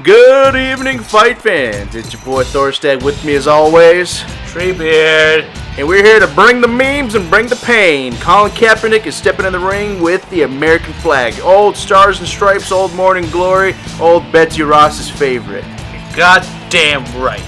Good evening, fight fans. It's your boy Thorstad with me as always, Treebeard. and we're here to bring the memes and bring the pain. Collin Kaepernick is stepping in the ring with the American flag. Old Stars and Stripes, old Morning Glory, old Betsy Ross's favorite. Goddamn right.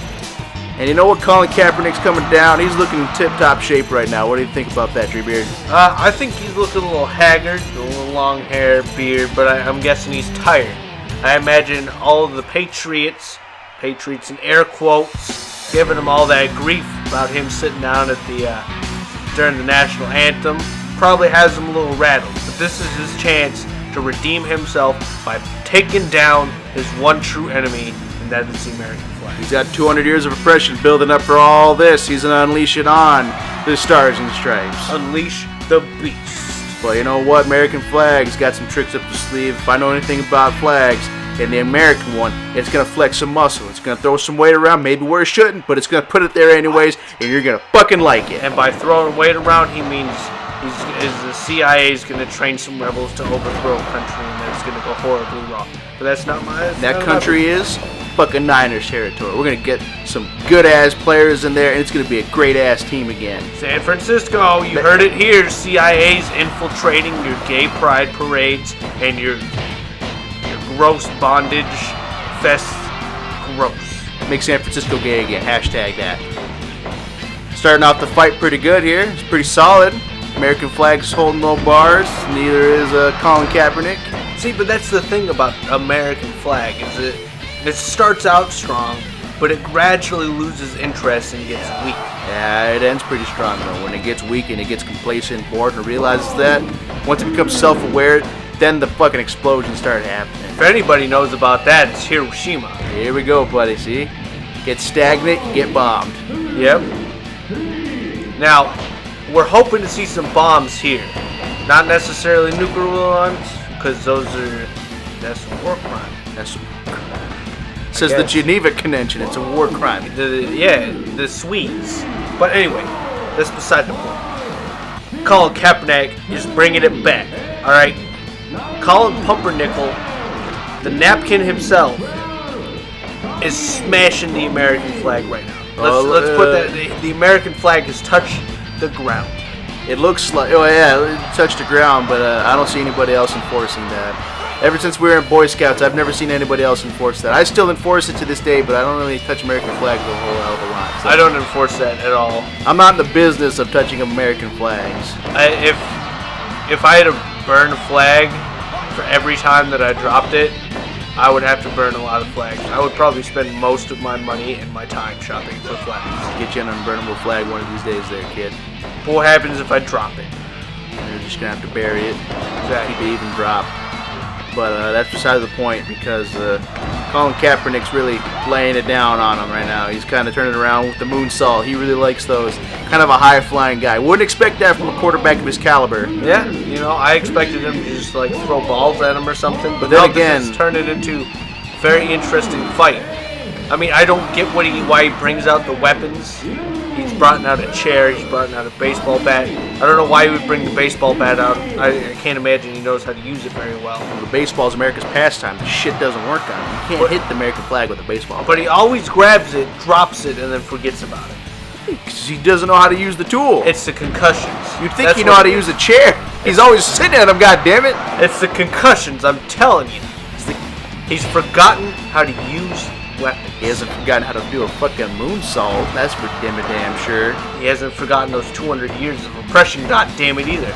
And you know what? Collin Kaepernick's coming down. He's looking in tip-top shape right now. What do you think about that, Treebeard? I think he's looking a little haggard, a little long hair, beard, but I'm guessing he's tired. I imagine all of the Patriots in air quotes, giving him all that grief about him sitting down at during the national anthem. Probably has him a little rattled, but this is his chance to redeem himself by taking down his one true enemy, and that is the American flag. He's got 200 years of oppression building up for all this. He's going to unleash it on the Stars and Stripes. Unleash the beast. But you know what? American flag's got some tricks up the sleeve. If I know anything about flags, and the American one, it's going to flex some muscle. It's going to throw some weight around, maybe where it shouldn't, but it's going to put it there anyways, and you're going to fucking like it. And by throwing weight around, he means the CIA is going to train some rebels to overthrow a country, and that's going to go horribly wrong. But that's not my... That country is fucking Niners territory. We're going to get some good-ass players in there, and it's going to be a great-ass team again. San Francisco, you heard it here. CIA's infiltrating your gay pride parades and your gross bondage fest. Gross. Make San Francisco gay again. Hashtag that. Starting off the fight pretty good here. It's pretty solid. American flag's holding no bars. Neither is Collin Kaepernick. See, but that's the thing about American flag is it starts out strong, but it gradually loses interest and gets weak. Yeah, it ends pretty strong though. When it gets weak and it gets complacent and bored and realizes that, once it becomes self-aware, then the fucking explosions start happening. If anybody knows about that, it's Hiroshima. Here we go, buddy, see? Get stagnant, you get bombed. Yep. Now, we're hoping to see some bombs here. Not necessarily nuclear ones, because that's a war crime. Says the Geneva Convention, it's a war crime. The Swedes. But anyway, that's beside the point. Collin Kaepernick is bringing it back, alright? Colin Pumpernickel, the napkin himself, is smashing the American flag right now. Let's put that. The American flag has touched the ground. It looks like, oh yeah, it touched the ground, but I don't see anybody else enforcing that. Ever since we were in Boy Scouts, I've never seen anybody else enforce that. I still enforce it to this day, but I don't really touch American flags a whole hell of a lot. So I don't enforce that at all. I'm not in the business of touching American flags. If I had to burn a flag for every time that I dropped it, I would have to burn a lot of flags. I would probably spend most of my money and my time shopping for flags. Get you an unburnable flag one of these days there, kid. But what happens if I drop it? You're just going to have to bury it. Exactly. Keep it even drop. But that's beside the point because Collin Kaepernick's really laying it down on him right now. He's kind of turning around with the moonsault. He really likes those. Kind of a high-flying guy. Wouldn't expect that from a quarterback of his caliber. Yeah, I expected him to just like throw balls at him or something. But then no, again, this has turned it into a very interesting fight. I mean, I don't get why he brings out the weapons. He's brought out a chair. He's brought out a baseball bat. I don't know why he would bring the baseball bat out. I can't imagine he knows how to use it very well. The baseball is America's pastime. The shit doesn't work on him. You can't hit the American flag with a baseball. But he always grabs it, drops it, and then forgets about it. Because he doesn't know how to use the tool. It's the concussions. You'd think he'd know how to use a chair. He's always sitting at him, goddammit. It's the concussions, I'm telling you. He's forgotten how to use weapons. He hasn't forgotten how to do a fucking moonsault. That's for damn sure. He hasn't forgotten those 200 years of oppression, goddammit, either.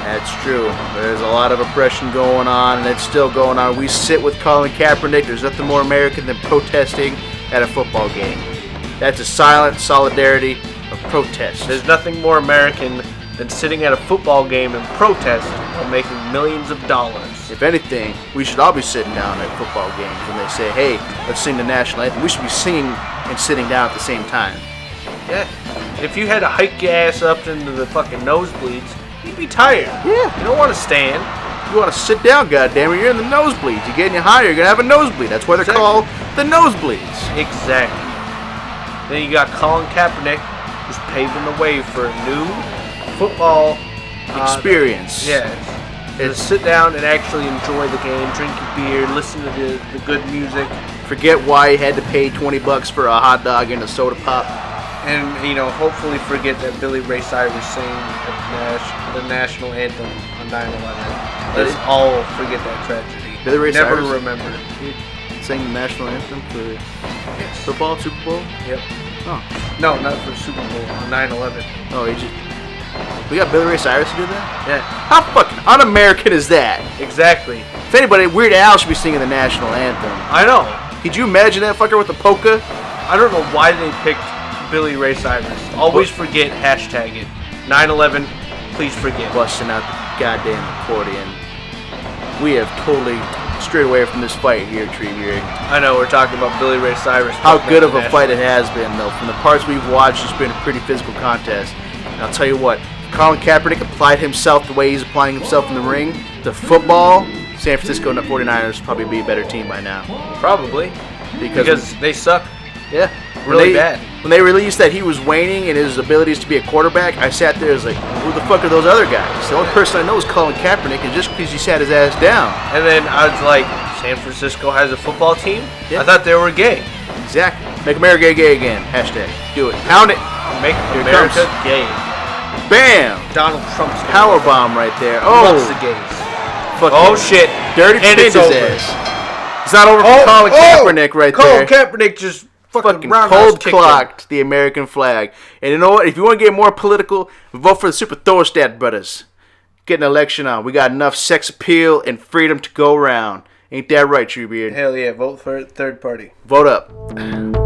That's true. There's a lot of oppression going on, and it's still going on. We sit with Collin Kaepernick. There's nothing more American than protesting at a football game. That's a silent solidarity of protest. There's nothing more American than sitting at a football game and protesting while making millions of dollars. If anything, we should all be sitting down at football games when they say, hey, let's sing the national anthem. We should be singing and sitting down at the same time. Yeah. If you had to hike your ass up into the fucking nosebleeds, you'd be tired. Yeah. You don't want to stand. You want to sit down, goddammit. You're in the nosebleeds. You're getting higher. You're going to have a nosebleed. That's why they're called the nosebleeds. Exactly. Then you got Collin Kaepernick, who's paving the way for a new football experience. To sit down and actually enjoy the game, drink your beer, listen to the good music, Forget why he had to pay $20 for a hot dog and a soda pop. And, hopefully forget that Billy Ray Cyrus sang the national anthem on 9/11. Let's all forget that tragedy. Billy Ray Never Cyrus remember. sang the national anthem for football, Super Bowl? Yep. Oh. No, not for Super Bowl, on 9/11. Oh, we got Billy Ray Cyrus to do that? Yeah. How fucking un-American is that? Exactly. If anybody, Weird Al should be singing the national anthem. I know. Could you imagine that fucker with the polka? I don't know why they picked Billy Ray Cyrus. Always forget, hashtag it. 9/11, please forget. Busting out the goddamn accordion. We have totally strayed away from this fight here, Treebeard. I know, we're talking about Billy Ray Cyrus. How good of a fight it has been, though. From the parts we've watched, it's been a pretty physical contest. And I'll tell you what, if Collin Kaepernick applied himself the way he's applying himself in the ring to football, San Francisco 49ers would probably be a better team by now. Probably. Because they suck. Yeah. Really bad. When they released that he was waning in his abilities to be a quarterback, I sat there and was like, who the fuck are those other guys? The only person I know is Collin Kaepernick, and just because he sat his ass down. And then I was like, San Francisco has a football team? Yeah. I thought they were gay. Exactly. Make America gay again. Hashtag. Do it. Pound it. Make Here America it comes. gay. Bam! Donald Trump's gay. Power bomb right there. Loves the Oh, gays. fucking shit. dirty And pin his it's over. ass. It's not over for Collin Kaepernick right Colin there. Kaepernick just Fucking roundhouse cold kicked him. clocked the American flag. And you know what? If you want to get more political, vote for the Super Thorstad brothers. Get an election on. We got enough sex appeal and freedom to go around. Ain't that right, Treebeard? Hell yeah, vote for third party. Vote up.